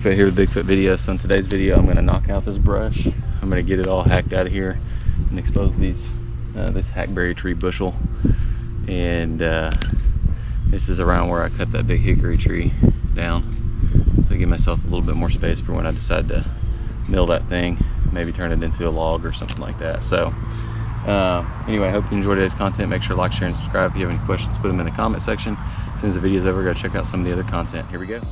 Right here, the Bigfoot video. So in today's video, I'm gonna knock out this brush. I'm gonna get it all hacked out of here and expose these this hackberry tree bushel. And this is around where I cut that big hickory tree down. So I give myself a little bit more space for when I decide to mill that thing, maybe turn it into a log or something like that. So anyway, I hope you enjoyed today's content. Make sure to like, share, and subscribe. If you have any questions, put them in the comment section. As soon as the video's over, go check out some of the other content. Here we go.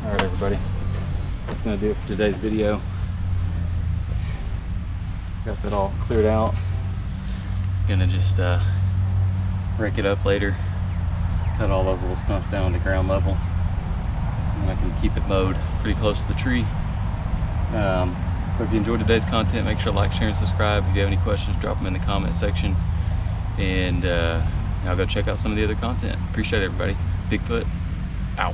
Alright everybody, that's going to do it for today's video. Got that all cleared out. Gonna just rake it up later, cut all those little stumps down to ground level, and I can keep it mowed pretty close to the tree. But if you enjoyed today's content, make sure to like, share, and subscribe. If you have any questions, drop them in the comment section, and I'll go check out some of the other content. Appreciate it, everybody. Bigfoot out.